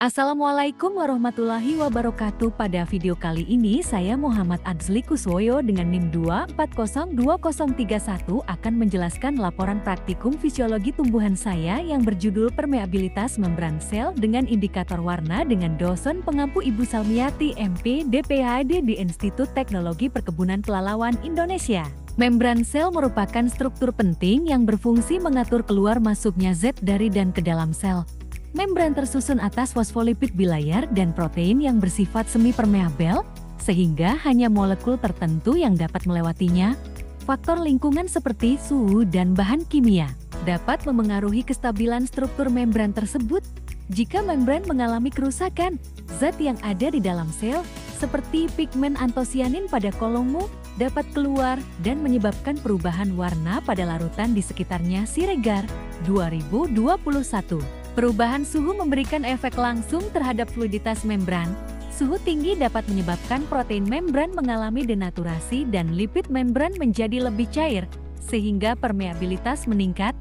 Assalamualaikum warahmatullahi wabarakatuh. Pada video kali ini saya Muhammad Adzli Kuswoyo dengan NIM 2402031 akan menjelaskan laporan praktikum fisiologi tumbuhan saya yang berjudul permeabilitas membran sel dengan indikator warna dengan dosen pengampu Ibu Salmiati MP DPhD di Institut Teknologi Perkebunan Pelalawan Indonesia. Membran sel merupakan struktur penting yang berfungsi mengatur keluar masuknya zat dari dan ke dalam sel. Membran tersusun atas fosfolipid bilayer dan protein yang bersifat semi-permeabel, sehingga hanya molekul tertentu yang dapat melewatinya. Faktor lingkungan seperti suhu dan bahan kimia dapat memengaruhi kestabilan struktur membran tersebut. Jika membran mengalami kerusakan, zat yang ada di dalam sel, seperti pigmen antosianin pada kolommu, dapat keluar dan menyebabkan perubahan warna pada larutan di sekitarnya. Siregar, 2021. Perubahan suhu memberikan efek langsung terhadap fluiditas membran. Suhu tinggi dapat menyebabkan protein membran mengalami denaturasi dan lipid membran menjadi lebih cair, sehingga permeabilitas meningkat.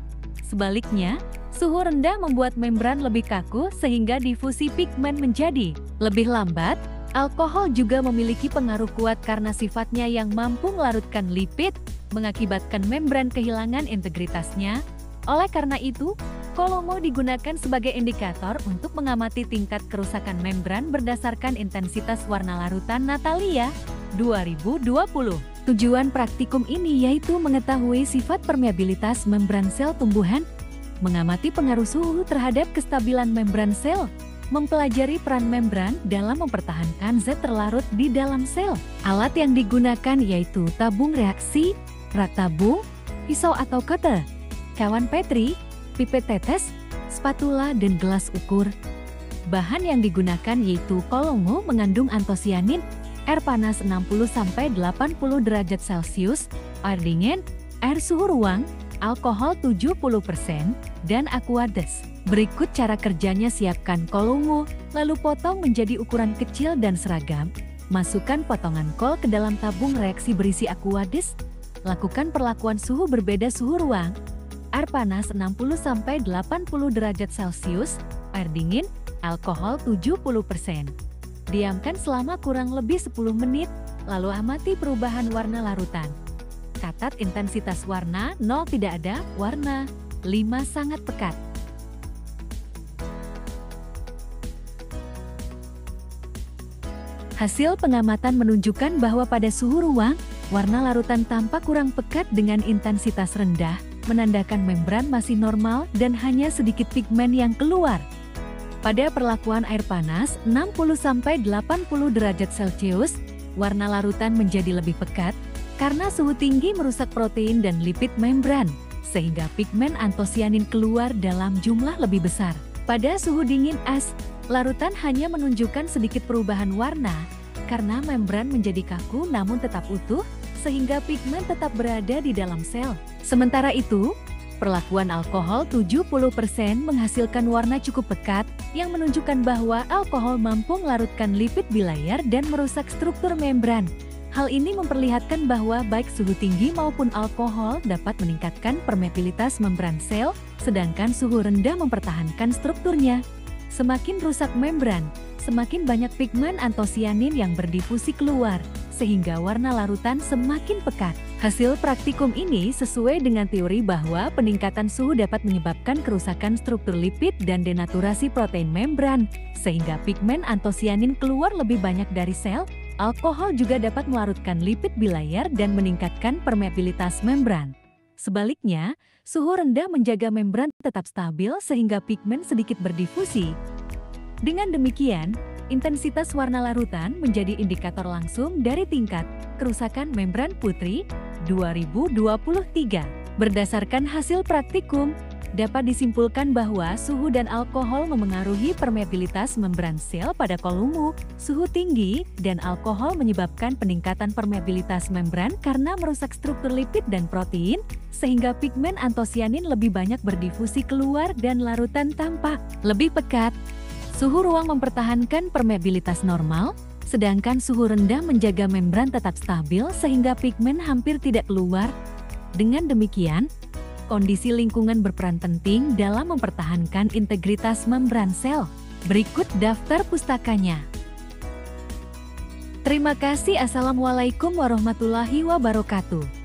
Sebaliknya, suhu rendah membuat membran lebih kaku sehingga difusi pigmen menjadi lebih lambat. Alkohol juga memiliki pengaruh kuat karena sifatnya yang mampu melarutkan lipid, mengakibatkan membran kehilangan integritasnya. Oleh karena itu, Kolomo digunakan sebagai indikator untuk mengamati tingkat kerusakan membran berdasarkan intensitas warna larutan. Natalia, 2020. Tujuan praktikum ini yaitu mengetahui sifat permeabilitas membran sel tumbuhan, mengamati pengaruh suhu terhadap kestabilan membran sel, mempelajari peran membran dalam mempertahankan zat terlarut di dalam sel. Alat yang digunakan yaitu tabung reaksi, rak tabung, pisau atau cutter, cawan Petri, pipet tetes, spatula, dan gelas ukur. Bahan yang digunakan yaitu Kolomo mengandung antosianin, air panas 60–80 derajat Celcius, air dingin, air suhu ruang, alkohol 70%, dan Aquades. Berikut cara kerjanya. Siapkan Kolomo, lalu potong menjadi ukuran kecil dan seragam. Masukkan potongan kol ke dalam tabung reaksi berisi Aquades. Lakukan perlakuan suhu berbeda suhu ruang. Air panas 60–80 derajat Celcius, air dingin, alkohol 70%. Diamkan selama kurang lebih 10 menit, lalu amati perubahan warna larutan. Catat intensitas warna 0 tidak ada, warna 5 sangat pekat. Hasil pengamatan menunjukkan bahwa pada suhu ruang, warna larutan tampak kurang pekat dengan intensitas rendah, menandakan membran masih normal dan hanya sedikit pigmen yang keluar. Pada perlakuan air panas 60–80 derajat Celcius, warna larutan menjadi lebih pekat karena suhu tinggi merusak protein dan lipid membran, sehingga pigmen antosianin keluar dalam jumlah lebih besar. Pada suhu dingin es, larutan hanya menunjukkan sedikit perubahan warna karena membran menjadi kaku namun tetap utuh, sehingga pigmen tetap berada di dalam sel. Sementara itu, perlakuan alkohol 70% menghasilkan warna cukup pekat yang menunjukkan bahwa alkohol mampu melarutkan lipid bilayer dan merusak struktur membran. Hal ini memperlihatkan bahwa baik suhu tinggi maupun alkohol dapat meningkatkan permeabilitas membran sel, sedangkan suhu rendah mempertahankan strukturnya. Semakin rusak membran, semakin banyak pigmen antosianin yang berdifusi keluar, sehingga warna larutan semakin pekat. Hasil praktikum ini sesuai dengan teori bahwa peningkatan suhu dapat menyebabkan kerusakan struktur lipid dan denaturasi protein membran, sehingga pigmen antosianin keluar lebih banyak dari sel. Alkohol juga dapat melarutkan lipid bilayer dan meningkatkan permeabilitas membran. Sebaliknya, suhu rendah menjaga membran tetap stabil sehingga pigmen sedikit berdifusi. Dengan demikian, intensitas warna larutan menjadi indikator langsung dari tingkat kerusakan membran. Putri, 2023. Berdasarkan hasil praktikum, dapat disimpulkan bahwa suhu dan alkohol memengaruhi permeabilitas membran sel pada Kolomo. Suhu tinggi dan alkohol menyebabkan peningkatan permeabilitas membran karena merusak struktur lipid dan protein, sehingga pigmen antosianin lebih banyak berdifusi keluar dan larutan tampak lebih pekat. Suhu ruang mempertahankan permeabilitas normal, sedangkan suhu rendah menjaga membran tetap stabil sehingga pigmen hampir tidak keluar. Dengan demikian, kondisi lingkungan berperan penting dalam mempertahankan integritas membran sel. Berikut daftar pustakanya. Terima kasih. Assalamualaikum warahmatullahi wabarakatuh.